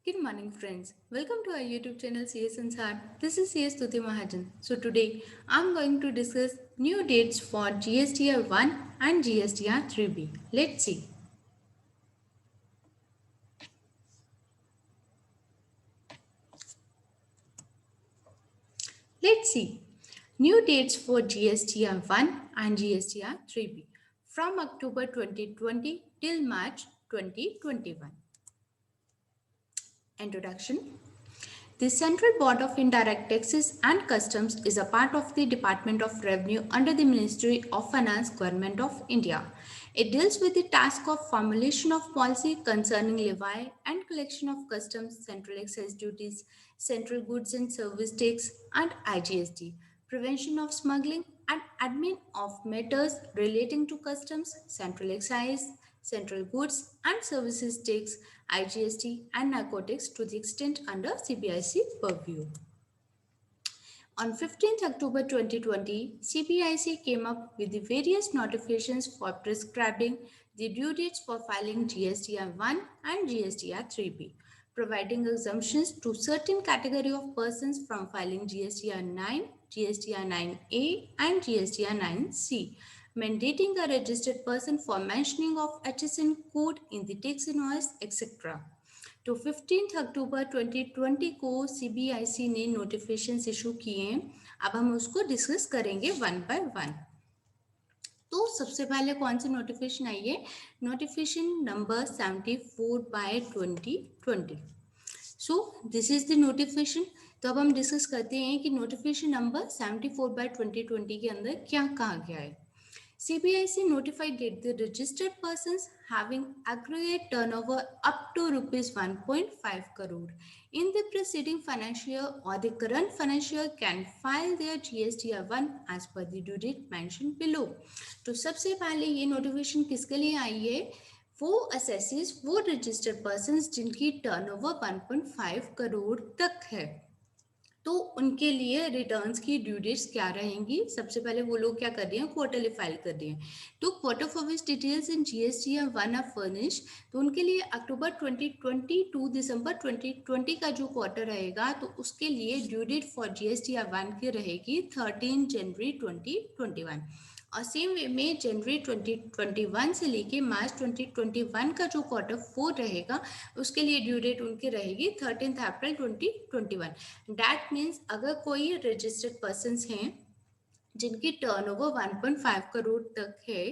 Good morning, friends. Welcome to our YouTube channel CS Ansar. This is CS Tuti Mahajan. So today I'm going to discuss new dates for GSTR 1 and GSTR 3B. Let's see. Let's see. New dates for GSTR 1 and GSTR 3B from October 2020 till March 2021. Introduction. The Central Board of Indirect Taxes and Customs is a part of the Department of Revenue under the Ministry of Finance, Government of India. It deals with the task of formulation of policy concerning levy and collection of customs, central excise duties, central goods and service tax, and IGST, prevention of smuggling, and admin of matters relating to customs, central excise, central goods and services tax, IGST, and narcotics to the extent under CBIC purview. On 15th October 2020, CBIC came up with the various notifications for prescribing the due dates for filing GSTR 1 and GSTR 3B, providing exemptions to certain category of persons from filing GSTR 9, GSTR 9A, and GSTR 9C, mandating a registered person for mentioning of HSN code in the tax invoice, etc. तो 15 अक्टूबर 2020 को CBIC ने notifications issue किए हैं. अब हम उसको discuss करेंगे one by one. तो सबसे पहले कौन सी नोटिफिकेशन आई है? Notification number 74/2020. So this is the notification. तो अब हम डिस्कस करते हैं कि नोटिफिकेशन नंबर 74/2020 के अंदर क्या कहा गया है. CBIC notified that the registered persons having aggregate turnover up to rupees 1.5 crore in the preceding financial year or the current financial year can file their GSTR 1 as per the due date mentioned below. तो सबसे पहले ये notification किसके लिए आई है? वो assessees, वो registered persons जिनकी टर्नओवर 1.5 करोड़ तक है, तो उनके लिए रिटर्न्स की ड्यू डेट्स क्या रहेंगी. सबसे पहले वो लोग क्या कर रहे हैं? क्वार्टरली फाइल कर रहे हैं. तो quarter for which details in GSTR 1 are furnish. तो उनके लिए अक्टूबर 2020 टू दिसंबर 2020 का जो क्वार्टर रहेगा, तो उसके लिए ड्यू डेट फॉर जीएसटीआर 1 की रहेगी 13 जनवरी 2021. और सेम वे में जनवरी 2021 से लेके मार्च 2021 का जो क्वार्टर 4 रहेगा, उसके लिए ड्यू डेट उनकी रहेगी 13 अप्रैल 2021. दैट मीन्स अगर कोई रजिस्टर्ड पर्सन्स हैं जिनकी टर्नओवर 1.5 करोड़ तक है,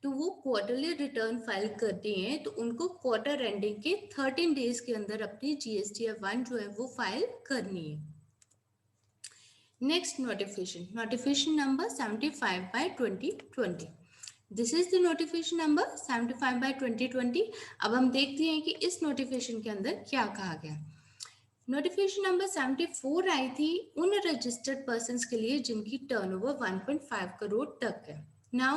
तो वो क्वार्टरली रिटर्न फाइल करते हैं, तो उनको क्वार्टर एंडिंग के 13 डेज के अंदर अपनी जीएसटीआर 1 जो है वो फाइल करनी है. Next notification, notification number 75/2020. This is the notification number 75/2020. अब हम देखते हैं कि इस नोटिफिकेशन के अंदर क्या कहा गया. नोटिफिकेशन नंबर 74 आई थी उन रजिस्टर्ड पर्सन्स के लिए जिनकी टर्नओवर 1.5 करोड़ तक है. नाउ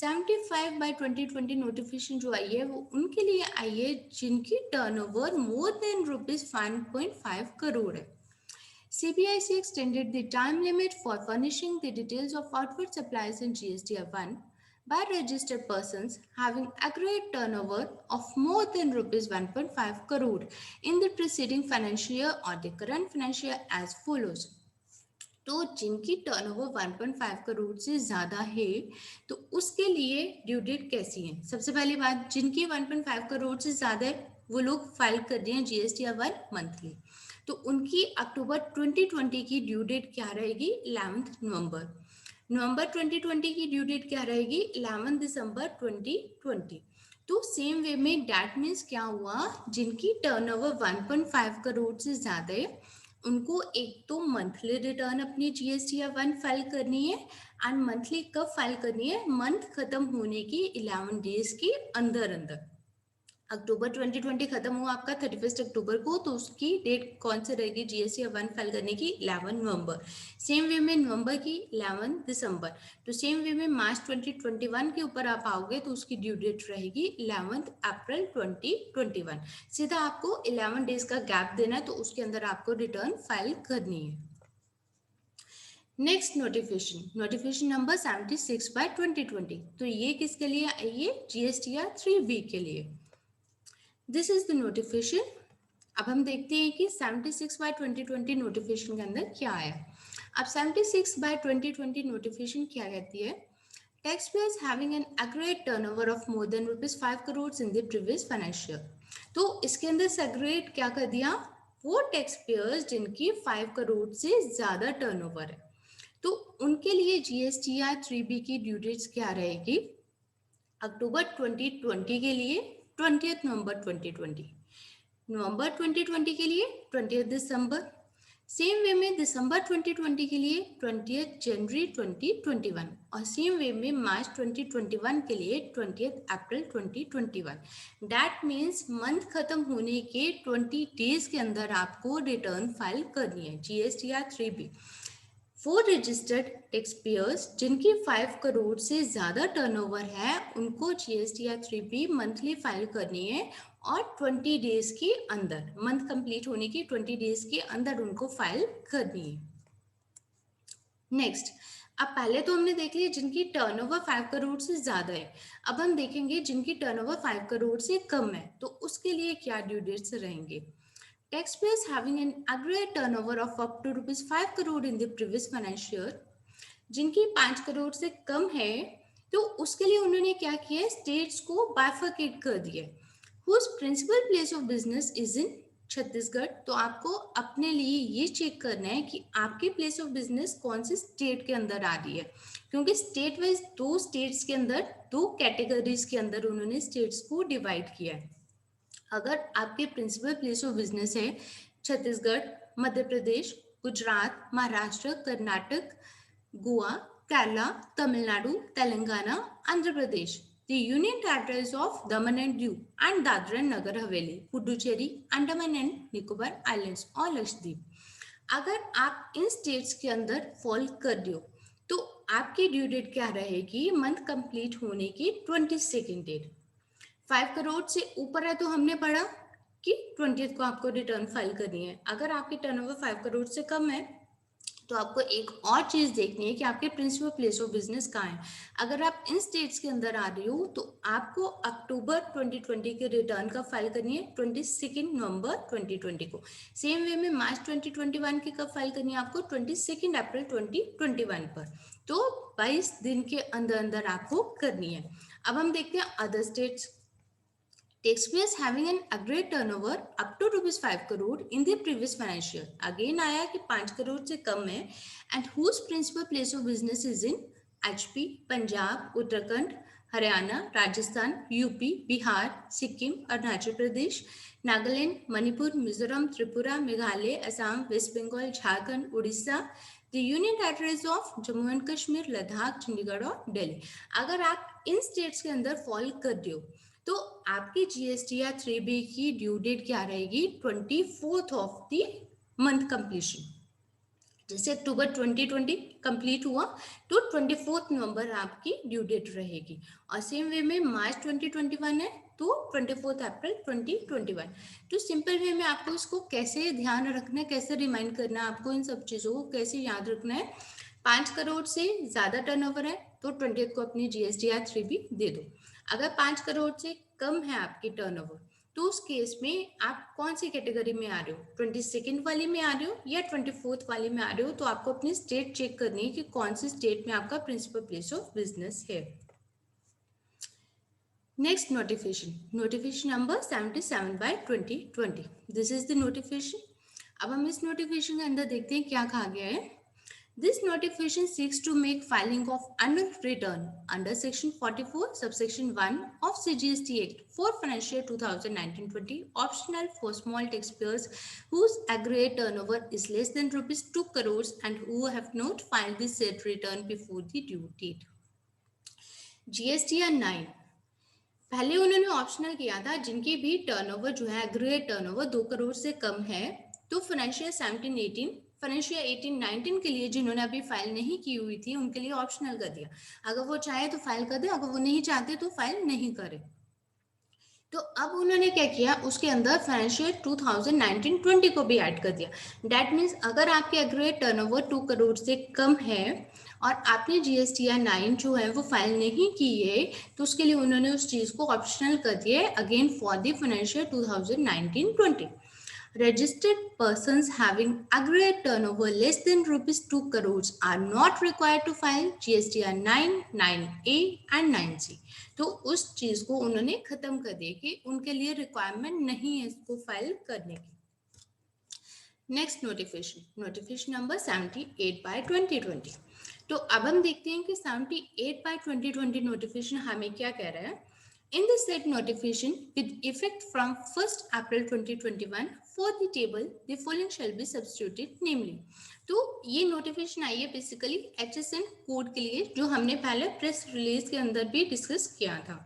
75/2020 नोटिफिकेशन जो आई है वो उनके लिए आई है जिनकी turnover more than rupees 1.5 crore है. CBIC extended the time limit for furnishing the details of outward supplies in GSTR 1 by registered persons having aggregate turnover of more than rupees 1.5 crore in the preceding financial year or the current financial year as follows. तो जिनकी turnover 1.5 crore से ज़्यादा है, तो उसके लिए due date कैसी है? सबसे पहली बात, जिनकी 1.5 करोड़ से ज़्यादा है वो लोग फाइल कर रहे हैं जीएसटीआर 1 मंथली, तो उनकी अक्टूबर 2020 की ड्यू डेट क्या रहेगी? 11 नवंबर. नवंबर 2020 की ड्यू डेट क्या रहेगी? 11 दिसंबर 2020. तो सेम वे में डैट मीन्स क्या हुआ, जिनकी टर्नओवर 1.5 करोड़ से ज़्यादा है उनको एक तो मंथली रिटर्न अपनी जीएसटीआर 1 फाइल करनी है, एंड मंथली कब फाइल करनी है? मंथ खत्म होने की 11 डेज के अंदर अंदर. अक्टूबर 2020 खत्म हुआ आपका 31 अक्टूबर को, तो उसकी डेट कौन सी रहेगी जीएसटीआर 1 फाइल करने की? 11 नवंबर. सेम वे में नवंबर की 11 दिसंबर. तो सेम वे में मार्च 2021 के ऊपर आप आओगे तो उसकी ड्यू डेट रहेगी 11 अप्रैल 2021. सीधा आपको 11 डेज का गैप देना है, तो उसके अंदर आपको रिटर्न फाइल करनी है. Next notification, notification number 76/2020. तो ये किसके लिए आई है? जीएसटीआर 3B के लिए. This is the notification. अब हम देखते हैं कि 76/2020 नोटिफिकेशन के अंदर क्या आया। अब 76/2020 नोटिफिकेशन क्या कहती है? Taxpayers having an aggregate turnover of more than ₹5 crores in the previous financial year। तो इसके अंदर सेग्रेगेट क्या कर दिया? वो टैक्स पेयर्स जिनकी 5 करोड़ से ज्यादा टर्नओवर है, तो उनके लिए जीएसटीआर 3B की ड्यू डेट्स क्या रहेगी? अक्टूबर 2020 के लिए 20 नवंबर 2020, नवंबर 2020 के लिए 20 दिसंबर, सेम वे में दिसंबर 2020 के लिए 20 जनवरी 2021 और सेम वे में मार्च 2021 के लिए 20 अप्रैल 2021। दैट मीन्स मंथ खत्म होने के 20 डेज के अंदर आपको रिटर्न फाइल करनी है GSTR 3B। 4 registered tax payers जिनकी 5 करोड़ से ज़्यादा टर्नओवर है उनको जीएसटीआर 3B मंथली फाइल करनी है और 20 डेज के अंदर, मंथ कंप्लीट होने की 20 डेज के अंदर उनको फाइल करनी है। नेक्स्ट, अब पहले तो हमने देख लिया जिनकी टर्नओवर 5 करोड़ से ज़्यादा है। अब हम देखेंगे जिनकी टर्नओवर 5 करोड़ से कम है, तो उसके लिए क्या ड्यू डेट्स रहेंगे? Taxpayers having an aggregate turnover of up to ₹5 crore in the previous financial year, जिनकी 5 करोड़ से कम है, तो उसके लिए उन्होंने क्या किया है? स्टेट्स को बाइफरकेट कर दिया। Whose principal place of business is in Chhattisgarh. तो आपको अपने लिए ये चेक करना है कि आपकी प्लेस ऑफ बिजनेस कौन से स्टेट के अंदर आ रही है, क्योंकि स्टेट वाइज 2 स्टेट्स के अंदर 2 कैटेगरीज के अंदर उन्होंने स्टेट्स को डिवाइड किया है। अगर आपके प्रिंसिपल प्लेस ऑफ बिजनेस है Chhattisgarh, Madhya Pradesh, Gujarat, Maharashtra, Karnataka, Goa, Kerala, Tamil Nadu, Telangana, Andhra Pradesh, the union territories of Daman and Diu and Dadra and Nagar Haveli, Puducherry, Andaman and Nicobar islands और लक्षद्वीप। अगर आप इन स्टेट्स के अंदर फॉल कर रहे हो तो आपकी ड्यू डेट क्या रहेगी? मंथ कंप्लीट होने की 22nd डेट। 5 करोड़ से ऊपर है तो हमने पढ़ा कि 20th को आपको रिटर्न फाइल करनी है। अगर आपकी टर्नओवर 5 करोड़ से कम है तो आपको एक और चीज देखनी है कि आपके प्रिंसिपल प्लेस ऑफ बिजनेस कहाँ है। अगर आप इन स्टेट्स के अंदर आ रही हो तो आपको अक्टूबर 2020 के रिटर्न का फाइल करनी है 22 नवंबर 2020 को। सेम वे में मार्च 2021 की कब फाइल करनी है आपको? 22 अप्रैल 2021 पर। तो 22 दिन के अंदर अंदर आपको करनी है। अब हम देखते हैं other states. Taxpayers having an aggregate turnover up to ₹5 crore in the previous financial year, again आया कि 5 करोड़ से कम है, and whose principal place of business is in HP, Punjab, Uttarakhand, Haryana, Rajasthan, UP, Bihar, Sikkim, Arunachal Pradesh, Nagaland, Manipur, Mizoram, Tripura, Meghalaya, Assam, West Bengal, Jharkhand, Orissa, the union territories of Jammu and Kashmir, Ladakh, Chandigarh और दिल्ली। अगर आप इन states के अंदर fall कर रहे हो तो आपकी जीएसटीआर 3B की ड्यू डेट क्या रहेगी? 24th of the month completion. जैसे अक्टूबर 2020 कंप्लीट हुआ तो 24 नवंबर आपकी ड्यू डेट रहेगी, और सेम वे में मार्च 2021 है तो 24 अप्रैल 2021। तो सिंपल वे में आपको इसको कैसे ध्यान रखना है, कैसे रिमाइंड करना है, आपको इन सब चीज़ों को कैसे याद रखना है। 5 करोड़ से ज़्यादा टर्नओवर है तो 20th को अपनी जीएसटीआर 3B दे दो। अगर 5 करोड़ से कम है आपकी टर्नओवर तो उस केस में आप कौन सी कैटेगरी में आ रहे हो? 22nd वाली में आ रहे हो या 24th वाली में आ रहे हो? तो आपको अपनी स्टेट चेक करनी है कि कौन सी स्टेट में आपका प्रिंसिपल प्लेस ऑफ बिजनेस है। Next notification number 77/2020। This is the notification. अब हम इस नोटिफिकेशन के अंदर देखते हैं क्या कहा गया है। This notification seeks to make filing of annual return under Section 44, Subsection 1 of CGST Act for financial year 2019-20 optional for small taxpayers whose aggregate turnover is less than ₹2 crores and who have not filed the said return before the due date. GSTR 9 पहले उन्होंने optional किया था जिनकी भी turnover जो है aggregate turnover 2 crore से कम है, तो फाइनेंशियल 17-18, फाइनेंशियल 18-19 के लिए जिन्होंने अभी फाइल नहीं की हुई थी उनके लिए ऑप्शनल कर दिया। अगर वो चाहे तो फाइल कर दे, अगर वो नहीं चाहते तो फाइल नहीं करे। तो अब उन्होंने क्या किया, उसके अंदर फाइनेंशियल 2019-20 को भी ऐड कर दिया। दैट मीन्स अगर आपके एग्रीगेट टर्नओवर 2 करोड़ से कम है और आपने जीएसटीआर 9 जो है वो फाइल नहीं की है, तो उसके लिए उन्होंने उस चीज़ को ऑप्शनल कर दिया है again for the financial 2019-20। Registered persons having aggregate turnover less than rupees 2 crores are not required to file GSTR 9, 9A and 9C. तो उस चीज को उन्होंने खत्म कर दिया कि उनके लिए रिक्वायरमेंट नहीं है इसको फाइल करने की। Next notification number 78/2020। तो अब हम देखते हैं कि 78/2020 नोटिफिकेशन हमें क्या कह रहा है। In the said notification, with effect from 1st April 2021, for the table, the following shall be substituted, namely. तो ये नोटिफिकेशन आई है बेसिकली HSN कोड के लिए, जो हमने पहले प्रेस रिलीज के अंदर भी डिस्कस किया था।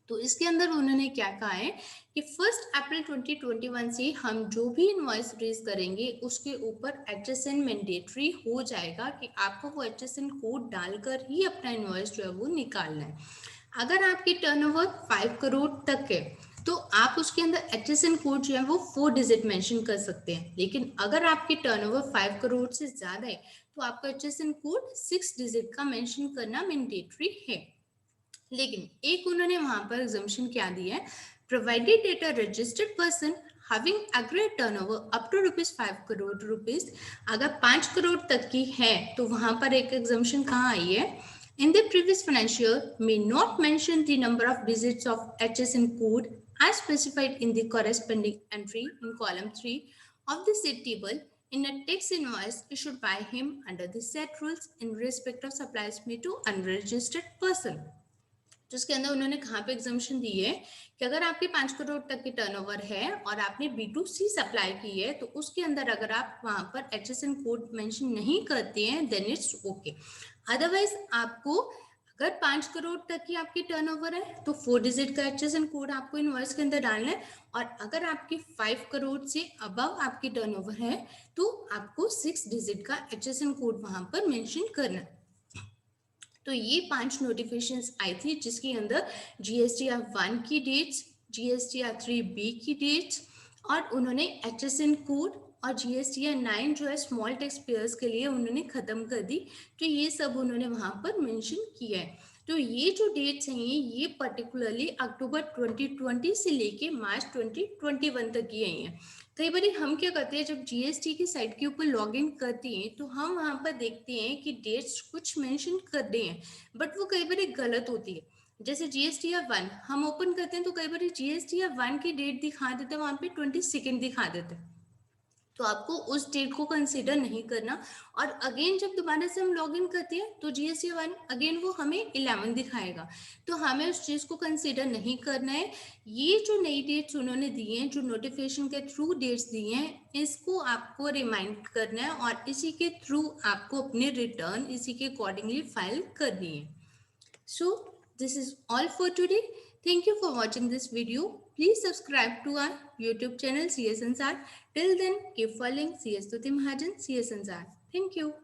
तो इसके अंदर उन्होंने क्या कहा है कि 1 अप्रैल 2021 से हम जो भी इनवॉइस रेज करेंगे उसके ऊपर HSN मैंडेटरी हो जाएगा कि आपको वो HSN कोड डालकर ही अपना इनवॉइस जो है वो निकालना है। अगर आपकी टर्नओवर 5 करोड़ तक है तो आप उसके अंदर HSN कोड जो है वो 4 डिजिट मेंशन कर सकते हैं, लेकिन अगर आपकी टर्नओवर 5 करोड़ से ज्यादा है तो आपका HSN कोड 6 डिजिट का मेंशन करना मैंडेटरी है। लेकिन एक उन्होंने वहां पर एग्जम्पशन क्या दिया है, provided data registered person having aggregate turnover up to ₹5 crore, अगर 5 करोड़ तक की है तो वहां पर एक एग्जम्पशन कहाँ आई है, in the previous financial year may not mention the number of digits of HSN code as specified in the corresponding entry in column 3 of the said table in a tax invoice issued by him under the said rules in respect of supplies made to unregistered person। जिसके अंदर उन्होंने कहाँ पे exemption दी है कि अगर आपके 5 करोड़ तक की टर्नओवर है और आपने B2C सप्लाई की है तो उसके अंदर अगर आप वहां पर HSN कोड मेंशन नहीं करते हैं देन इट्स ओके। अदरवाइज आपको अगर 5 करोड़ तक की आपकी टर्नओवर है तो 4 डिजिट का HSN कोड आपको इनवॉइस के अंदर डालना है, और अगर आपकी 5 करोड़ से अबव आपकी टर्नओवर है तो आपको 6 डिजिट का HSN कोड वहां पर मेंशन करना है। तो ये 5 नोटिफिकेशंस आई थी जिसके अंदर GSTR 1 की डेट्स, GSTR 3B की डेट्स और उन्होंने HSN कोड और GSTR 9 जो है स्मॉल टैक्स पेयर्स के लिए उन्होंने खत्म कर दी। तो ये सब उन्होंने वहां पर मेंशन किया है। तो ये जो डेट्स हैं ये पर्टिकुलरली अक्टूबर 2020 से लेके मार्च 2021 तक की आई हैं। कई बार हम क्या करते हैं, जब GST की साइट के ऊपर लॉग इन करते हैं तो हम वहां पर देखते हैं कि डेट्स कुछ मेंशन कर रहे हैं बट वो कई बार गलत होती है। जैसे GSTR 1 हम ओपन करते हैं तो कई बार GSTR 1 की डेट दिखा देते हैं, वहां पे 22 दिखा देते हैं, तो आपको उस डेट को कंसीडर नहीं करना। और अगेन जब दोबारा से हम लॉग इन करते हैं तो GSTR 1 अगेन वो हमें 11 दिखाएगा, तो हमें उस चीज को कंसीडर नहीं करना है। ये जो नई डेट्स उन्होंने दी हैं, जो नोटिफिकेशन के थ्रू डेट्स दी हैं, इसको आपको रिमाइंड करना है और इसी के थ्रू आपको अपने रिटर्न इसी के अकॉर्डिंगली फाइल करनी है। So this is all for today. Thank you for watching this video. Please subscribe to our YouTube channel CS Ansar. Till then, keep following CS Tuti Mahajan, CS Ansar. Thank you.